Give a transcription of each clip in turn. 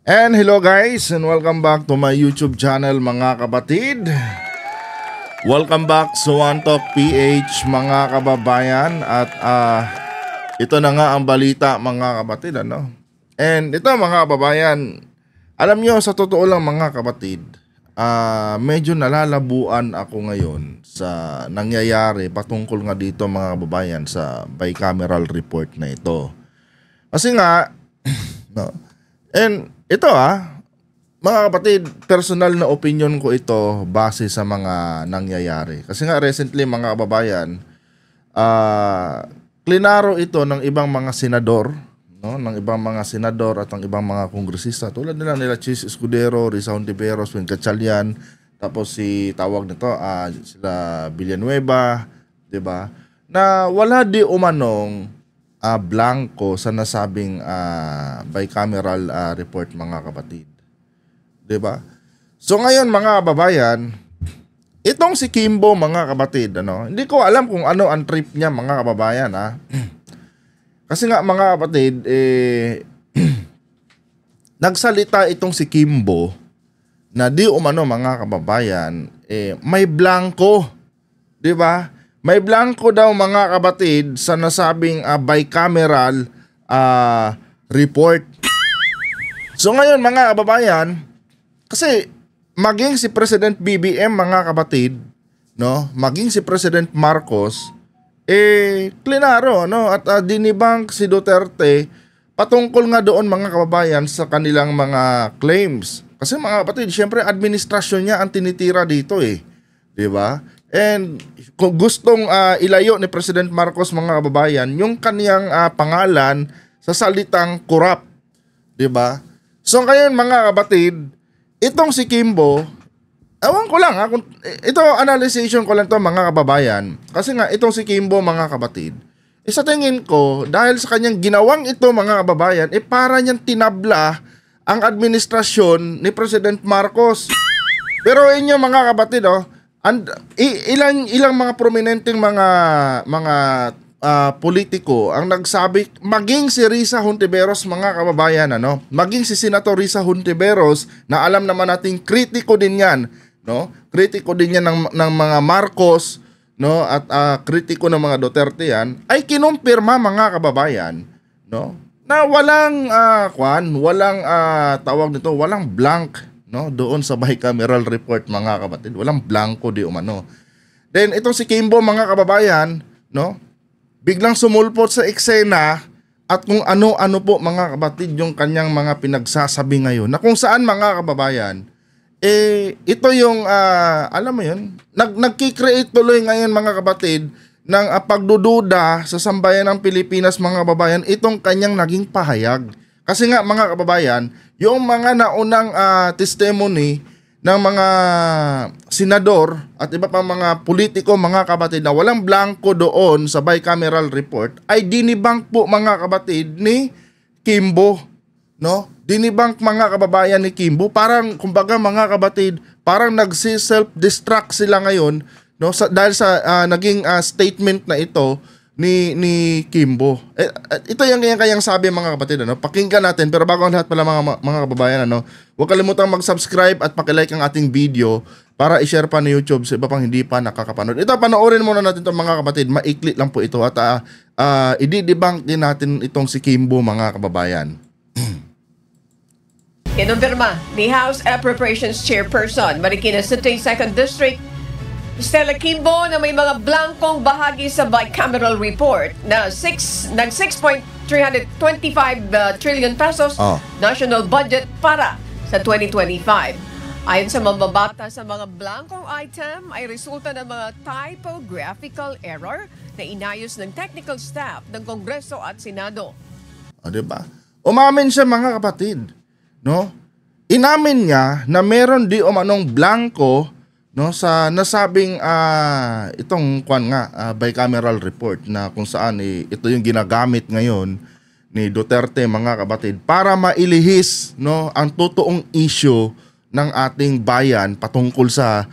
And hello guys, and welcome back to my YouTube channel mga kapatid. Welcome back sa One Talk PH mga kababayan. At ito na nga ang balita mga kapatid, ano? And ito mga kababayan, alam nyo, sa totoo lang mga kapatid, medyo nalalabuan ako ngayon sa nangyayari patungkol nga dito mga kababayan sa bicameral report na ito. Kasi nga, no, and ito mga kapatid, personal na opinion ko ito base sa mga nangyayari. Kasi nga recently mga kababayan, klinaro ito ng ibang mga senador, no? Ng ibang mga senador at ng ibang mga kongresista. Tulad nila Chis Escudero, Risa Hontiveros, Wen Gatchalian, tapos si tawag nito, sila Villanueva, 'di ba? Na wala di umanong blanco sa nasabing bicameral report mga kapatid. 'Di ba? So ngayon mga kababayan, itong si Kimbo mga kapatid, ano, hindi ko alam kung ano ang trip niya mga kababayan Kasi nga mga kapatid, nagsalita itong si Kimbo na di umano mga kababayan, may blanco, 'di ba? May blanco daw mga kapatid sa nasabing bicameral report. So ngayon mga kababayan, kasi maging si President BBM mga kapatid, no, maging si President Marcos, klinaro, no, at dinibang si Duterte patungkol nga doon mga kababayan sa kanilang mga claims. Kasi mga kapatid, syempre administrasyon niya ang tinitira dito 'di ba? And kung gustong ilayo ni President Marcos mga kababayan yung kaniyang pangalan sa salitang corrupt, 'di ba? So ngayon mga kapatid, itong si Kimbo, ewan ko lang ito analyzation ko lang to mga kababayan. Kasi nga itong si Kimbo mga kapatid, sa tingin ko dahil sa kanyang ginawang ito mga kababayan, para niyang tinabla ang administrasyon ni President Marcos. Pero inyo mga kapatid, ilang mga prominenteng mga politiko ang nagsabi, maging si Risa Hontiveros mga kababayan, maging si Senator Risa Hontiveros na alam naman nating kritiko din yan, no? Kritiko din yan ng mga Marcos, no? At kritiko ng mga Duterte yan, ay kinumpirma mga kababayan, no? Na walang tawag nito, walang blank, no, doon sa bicameral report mga kapatid, walang blanco di umano. Then itong si Kimbo mga kababayan, no, biglang sumulpot sa eksena at kung ano-ano po mga kapatid yung kanyang mga pinagsasabi ngayon, na kung saan mga kababayan, ito yung alam mo yun, nagki-create tuloy ngayon mga kapatid ng pagdududa sa sambayan ng Pilipinas mga kababayan, itong kanyang naging pahayag. Kasi nga mga kababayan, yung mga naunang testimony ng mga senador at iba pang mga politiko mga kapatid na walang blanco doon sa bicameral report ay dinibang po mga kapatid ni Kimbo, no? Dinibang mga kababayan ni Kimbo. Parang kumbaga mga kapatid, parang nagsi-self-destruct sila ngayon, no, dahil sa naging statement na ito ni Kimbo. Ito yung kanyang sabi mga kapatid, pakinggan natin. Pero bago ang lahat pala mga kababayan, huwag kalimutang mag-subscribe at pakilike ang ating video para i-share pa ni YouTube sa iba pang hindi pa nakakapanood. Ito, panoorin muna natin itong mga kapatid. Maikli lang po ito at i-debunk din natin itong si Kimbo mga kababayan. Kinumpirma ni House Appropriations Chairperson Marikina City 2nd District Stella Kimbo na may mga blankong bahagi sa bicameral report na nag 6.325 trillion pesos national budget para sa 2025. Ayon sa mambabata sa mga blankong item ay resulta ng mga typographical error na inayos ng technical staff ng Kongreso at Senado. Diba? Umamin siya mga kapatid, no? Inamin niya na meron di umanong blanco, no, sa nasabing itong bicameral report na kung saan ito yung ginagamit ngayon ni Duterte mga kapatid para mailihis, no, ang totoong issue ng ating bayan patungkol sa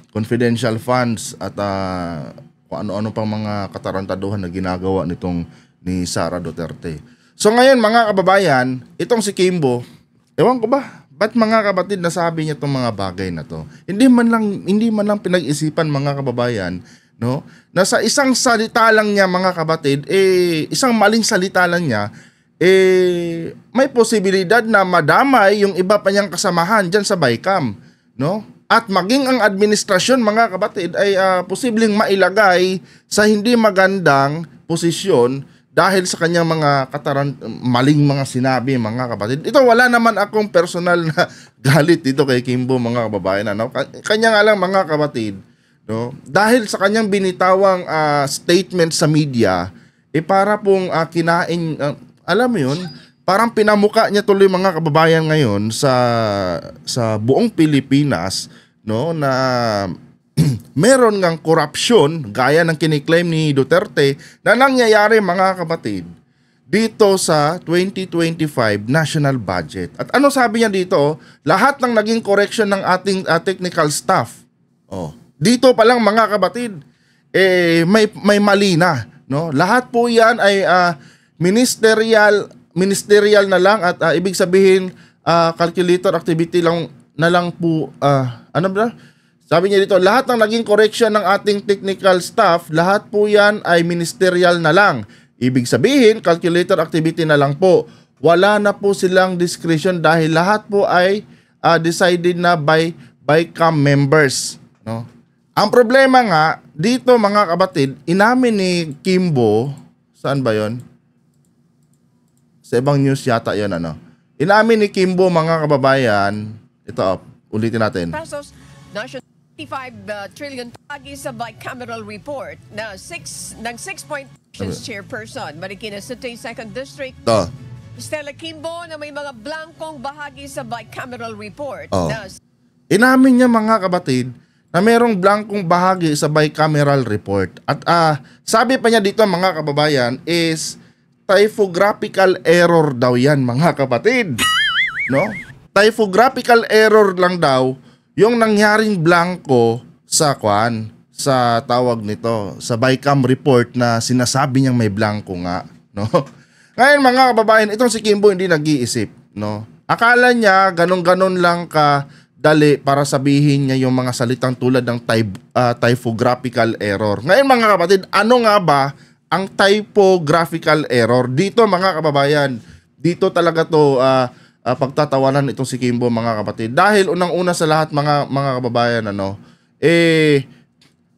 confidential funds at kung ano-ano pang mga katarantaduhan na ginagawa nitong ni Sara Duterte. So ngayon mga kababayan, itong si Kimbo, ewan ko ba, ba't mga kapatid nasabi niya itong mga bagay na to? Hindi man lang pinag-isipan mga kababayan, no? Na sa isang salita lang niya mga kapatid, isang maling salita lang niya, may posibilidad na madamay yung iba pa niyang kasamahan diyan sa BICAM, no? At maging ang administrasyon mga kapatid ay posibleng mailagay sa hindi magandang posisyon dahil sa kanyang mga maling mga sinabi mga kapatid. Ito wala naman akong personal na galit dito kay Kimbo mga kababayan, ano? Kanya nga lang mga kapatid, no? Dahil sa kanyang binitawang statement sa media, para pong kinain, alam mo yun, parang pinamuka niya tuloy mga kababayan ngayon sa buong Pilipinas, no, na meron ngang korupsyon gaya ng kiniklaim ni Duterte na nangyayari mga kapatid dito sa 2025 national budget. At ano sabi niya dito? Lahat ng naging correction ng ating technical staff. Dito pa lang mga kapatid, may mali na, no? Lahat po 'yan ay ministerial na lang at ibig sabihin calculator activity lang na lang po, ano ba? Sabi niya dito, lahat ng naging correction ng ating technical staff, lahat po yan ay ministerial na lang. Ibig sabihin, calculator activity na lang po. Wala na po silang discretion dahil lahat po ay decided na by BICAM members, no? Ang problema nga, dito mga kapatid, inamin ni Kimbo, saan ba yon? Sa ibang news yata yon, ano? Inamin ni Kimbo mga kababayan, ito, ulitin natin. Pesos, national 55 trillion tagi sa bicameral report na 6.0 chairperson Marikina City 2nd District. Stella Kimbo na may mga blankong bahagi sa bicameral report. Inamin niya mga kapatid na merong blankong bahagi sa bicameral report. At sabi pa niya dito mga kababayan is typographical error daw yan mga kapatid. No? Typographical error lang daw yung nangyaring blanco sa tawag nito, sa BICAM report na sinasabi niyang may blanco nga, no? Ngayon mga kababayan, itong si Kimbo hindi nag-iisip, no? Akala niya ganun-ganun lang dali para sabihin niya yung mga salitang tulad ng typographical error. Ngayon mga kapatid, ano nga ba ang typographical error? Dito mga kababayan, dito talaga to pagtatawanan itong si Kimbo mga kapatid. Dahil unang-una sa lahat mga kababayan,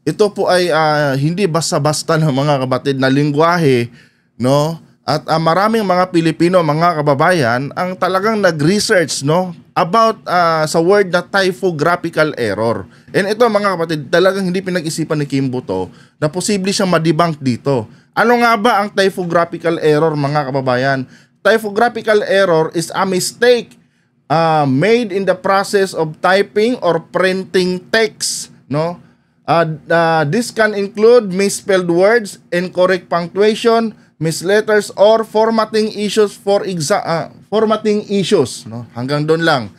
ito po ay hindi basta-basta ng mga kapatid na lingwahe, no? At maraming mga Pilipino mga kababayan ang talagang nag-research, no, about sa word na typographical error. And ito mga kapatid, talagang hindi pinag-isipan ni Kimbo to na posible siyang ma-debunk dito. Ano nga ba ang typographical error mga kababayan? Typographical error is a mistake made in the process of typing or printing text, no? This can include misspelled words, incorrect punctuation, misletters, or formatting issues no? Hanggang doon lang.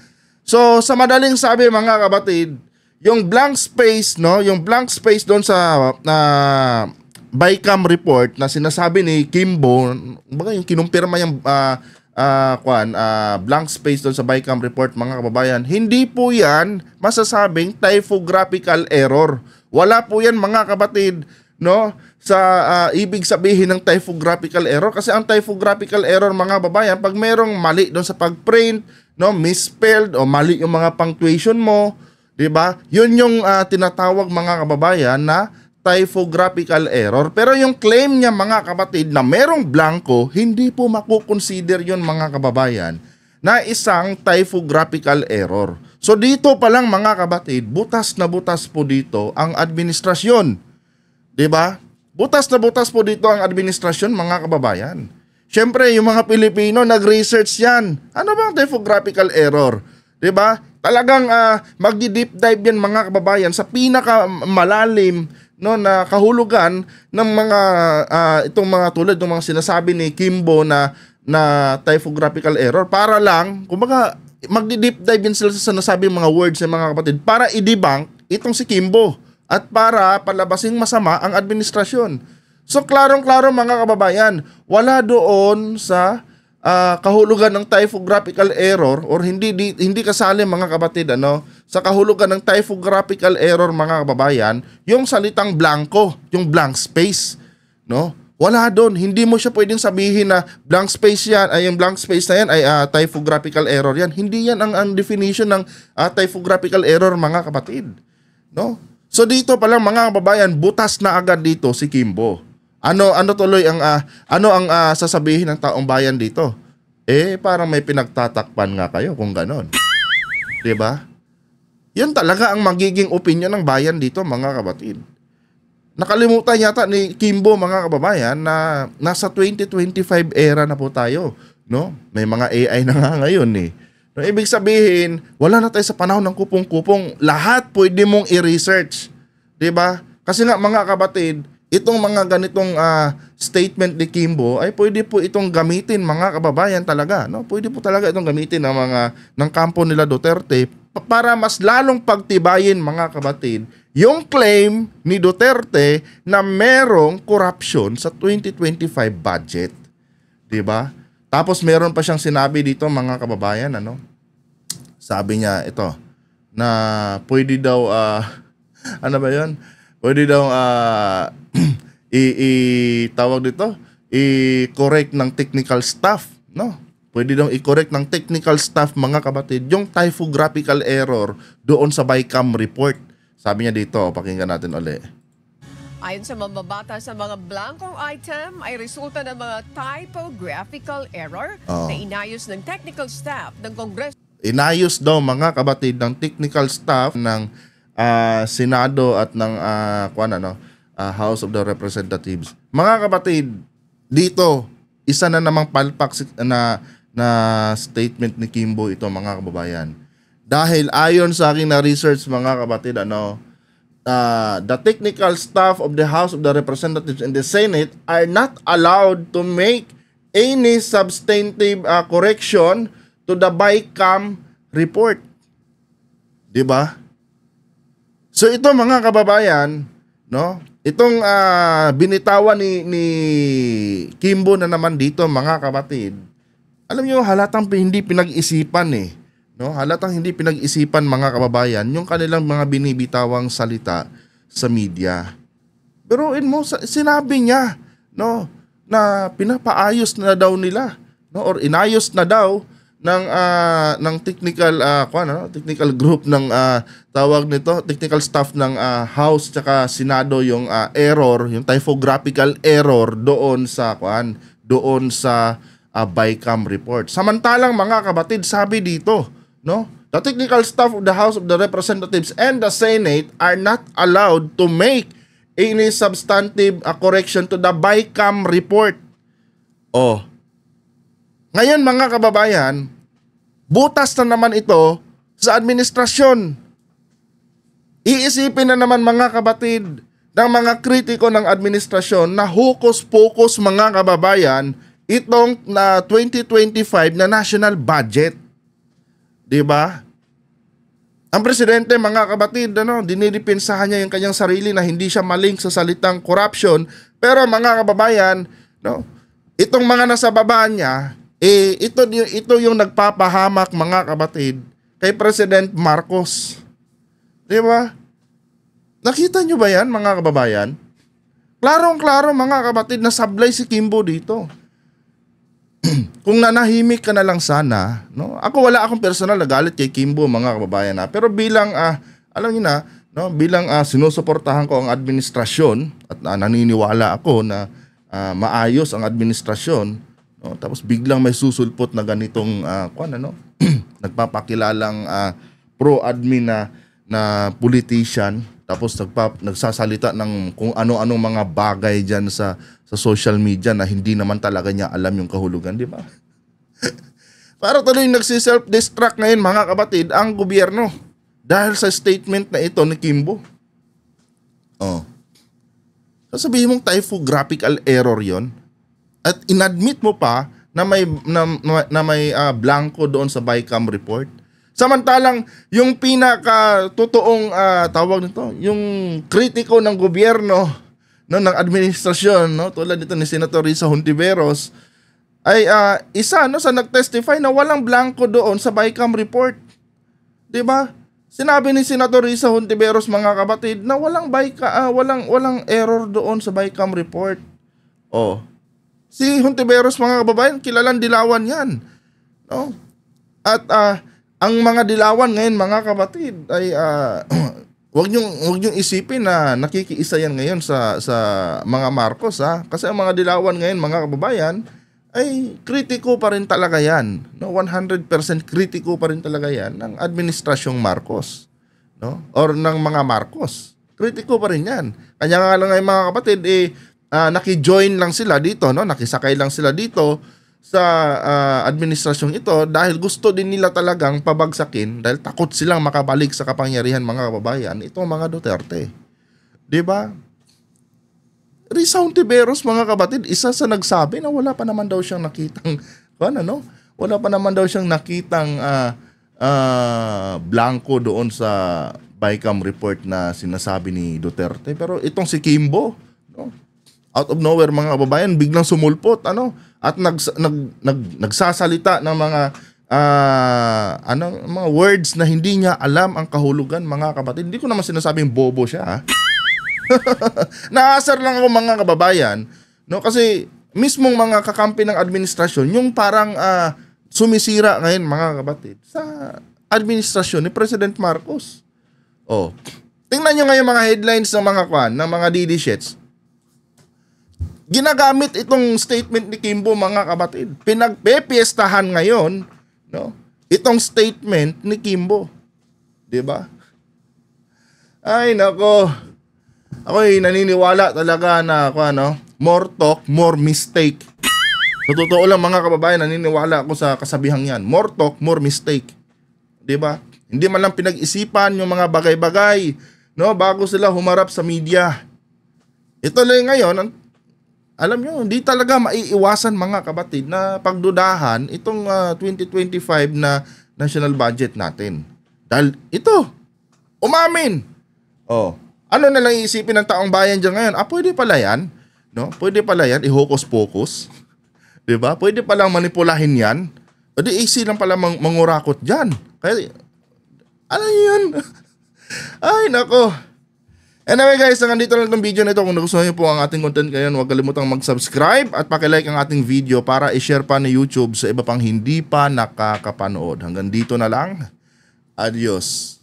So sa madaling sabi mga kapatid, yung blank space, no, yung blank space doon sa BICAM report na sinasabi ni Kimbo, baga yung kinumpirma yung blank space doon sa BICAM report mga kababayan, hindi po yan masasabing typographical error. Wala po yan mga kapatid, no, sa ibig sabihin ng typographical error, kasi ang typographical error mga kababayan, pag merong mali doon sa pagprint, no, misspelled o mali yung mga punctuation mo, 'di ba? Yun yung tinatawag mga kababayan na typographical error. Pero yung claim niya mga kapatid na merong blanco, hindi po makukonsider yun mga kababayan na isang typographical error. So dito pa lang mga kapatid, butas na butas po dito ang administrasyon. 'Di ba? Butas na butas po dito ang administrasyon mga kababayan. Siyempre yung mga Pilipino nag-research yan. Ano bang typographical error? 'Di ba? Talagang magdi-deep dive yan mga kababayan sa pinaka malalim, no, na kahulugan ng mga itong mga tulad ng mga sinasabi ni Kimbo na typographical error, para lang kumbaga magdi-deep dive yan sila sa nasabing mga words ng mga kapatid para i-debunk itong si Kimbo at para palabasing masama ang administrasyon. So klarong-klaro mga kababayan, wala doon sa kahulugan ng typographical error or hindi kasali mga kapatid sa kahulugan ng typographical error mga kababayan, yung salitang blanco, yung blank space, no? Wala doon. Hindi mo siya pwedeng sabihin na blank space yan, ay yung blank space na yan ay typographical error yan. Hindi yan ang definition ng typographical error mga kapatid, no? So dito pa lang mga kababayan, butas na agad dito si Kimbo. Ano tuloy ang sasabihin ng taong bayan dito? Parang may pinagtatakpan nga kayo kung ganon. 'Di ba? Yan talaga ang magiging opinion ng bayan dito mga kapatid. Nakalimutan yata ni Kimbo mga kababayan na nasa 2025 era na po tayo, no? May mga AI na nga ngayon eh. No, ibig sabihin, wala na tayo sa panahon ng kupong-kupong. Lahat pwede mong i-research. 'Di ba? Kasi nga mga kapatid, itong mga ganitong statement ni Kimbo ay pwede po itong gamitin mga kababayan talaga, no? Pwede po talaga itong gamitin ng kampo nila Duterte para mas lalong pagtibayin mga kapatid yung claim ni Duterte na merong corruption sa 2025 budget. 'Di ba? Tapos meron pa siyang sinabi dito mga kababayan, sabi niya ito na pwede daw ano ba 'yon? Pwede daw tawag dito, i-correct ng technical staff, no? Pwede daw i-correct ng technical staff mga kapatid yung typographical error doon sa BICAM report. Sabi niya dito, pakinggan natin uli. Ayon sa mambabata sa mga blankong item ay resulta ng mga typographical error na inayos ng technical staff ng Kongreso. Inayos daw mga kapatid ng technical staff ng Senado at ng House of the Representatives. Mga kapatid, dito isa na namang palpak na statement ni Kimbo ito mga kababayan. Dahil ayon sa aking na research mga kapatid, the technical staff of the House of the Representatives and the Senate are not allowed to make any substantive correction to the BICAM report. 'Di ba? So ito mga kababayan, no? Itong binitawan ni Kimbo na naman dito mga kapatid. Alam niyo halatang hindi pinag-isipan no? Halatang hindi pinag-isipan mga kababayan yung kanilang mga binibitawang salita sa media. Pero sinabi niya, no, na pinapaayos na daw nila, no, or inayos na daw ng technical group ng tawag nito, technical staff ng House tsaka Senado yung error, yung typographical error doon sa BICAM report. Samantalang mga kapatid, sabi dito, no, the technical staff of the House of the Representatives and the Senate are not allowed to make any substantive correction to the BICAM report. Ngayon mga kababayan, butas na naman ito sa administrasyon. Iisipin na naman mga kapatid ng mga kritiko ng administrasyon na hokus-pokus mga kababayan itong 2025 na national budget. 'Di ba? Ang presidente mga kapatid, dinidipinsahan niya yung kanyang sarili na hindi siya malink sa salitang corruption, pero mga kababayan, no, itong mga nasa baba niya, ito yung nagpapahamak mga kapatid kay President Marcos. 'Di ba? Nakita nyo ba yan mga kababayan? Klarong-klaro mga kapatid na sablay si Kimbo dito. Kung nanahimik ka na lang sana, no? Ako wala akong personal na galit kay Kimbo mga kababayan pero bilang alam niyo na, no, bilang sinusuportahan ko ang administrasyon at naniniwala ako na maayos ang administrasyon, no? Tapos biglang may susulpot na ganitong nagpapakilalang pro-admin na politician, tapos nagsasalita ng kung ano-anong mga bagay dyan sa social media na hindi naman talaga niya alam yung kahulugan, di ba? Para tuloy nagsi-self-destruct ngayon mga kapatid ang gobyerno dahil sa statement na ito ni Kimbo. Sasabihin mong typographical error yon at inadmit mo pa na may blanco doon sa BICAM report. Samantalang yung pinaka totoong tawag nito, yung kritiko ng gobyerno no, ng administrasyon, no, tulad dito ni Senator Risa Hontiveros, ay isa no sa nagtestify na walang blanco doon sa BICAM report. 'Di ba? Sinabi ni Senator Risa Hontiveros, mga kapatid, na walang error doon sa BICAM report. Oh. Si Hontiveros, mga kababayan, kilalang dilawan 'yan. No? At ang mga dilawan ngayon, mga kapatid, ay wag niyong isipin na nakikiisa yan ngayon sa mga Marcos, ha. Kasi ang mga dilawan ngayon, mga kababayan, ay kritiko pa rin talaga yan. No, 100% kritiko pa rin talaga yan ng administrasyong Marcos, no? Or ng mga Marcos. Kritiko pa rin yan. Kanya nga lang ngayon, mga kapatid, naki-join lang sila dito, no? Nakisakay lang sila dito sa administrasyong ito dahil gusto din nila talagang pabagsakin dahil takot silang makabalik sa kapangyarihan, mga kababayan, itong mga Duterte. 'Di ba? Risa Hontiveros, mga kapatid, isa sa nagsabi na wala pa naman daw siyang nakitang wala pa naman daw siyang nakitang blanco doon sa BICAM report na sinasabi ni Duterte. Pero itong si Kimbo, no? Out of nowhere, mga kababayan, biglang sumulpot, at nagsasalita ng mga mga words na hindi niya alam ang kahulugan, mga kapatid. Hindi ko naman sinasabing bobo siya, ha. Naasar lang ako, mga kababayan, no, kasi mismong mga kakampi ng administrasyon yung parang sumisira ngayon, mga kapatid, sa administrasyon ni President Marcos. Oh. Tingnan niyo ngayon mga headlines ng mga DD Shits. Ginagamit itong statement ni Kimbo, mga kapatid. Pinagpepiestahan ngayon, no, itong statement ni Kimbo. 'Di ba? Ay nako. Ako'y naniniwala talaga na more talk, more mistake. Sa totoo lang, mga kababayan, naniniwala ako sa kasabihang 'yan. More talk, more mistake. 'Di ba? Hindi man lang pinag-isipan yung mga bagay-bagay, no, bago sila humarap sa media. Ito lang ngayon, alam nyo, hindi talaga maiiwasan, mga kapatid, na pagdudahan itong 2025 na national budget natin. Dahil ito, umamin. Oh, ano na lang iisipin ng taong bayan dyan ngayon? Pwede pala yan. No? Pwede pala yan, i-hocus-pocus. Diba? Pwede palang manipulahin yan. O di easy lang pala mangurakot dyan. Kaya, ano yun? Ay, nako. Anyway guys, hanggang dito lang itong video na ito. Kung nagustuhan niyo po ang ating content ngayon, huwag kalimutang mag-subscribe at pakilike ang ating video para i-share pa ni YouTube sa iba pang hindi pa nakakapanood. Hanggang dito na lang. Adios.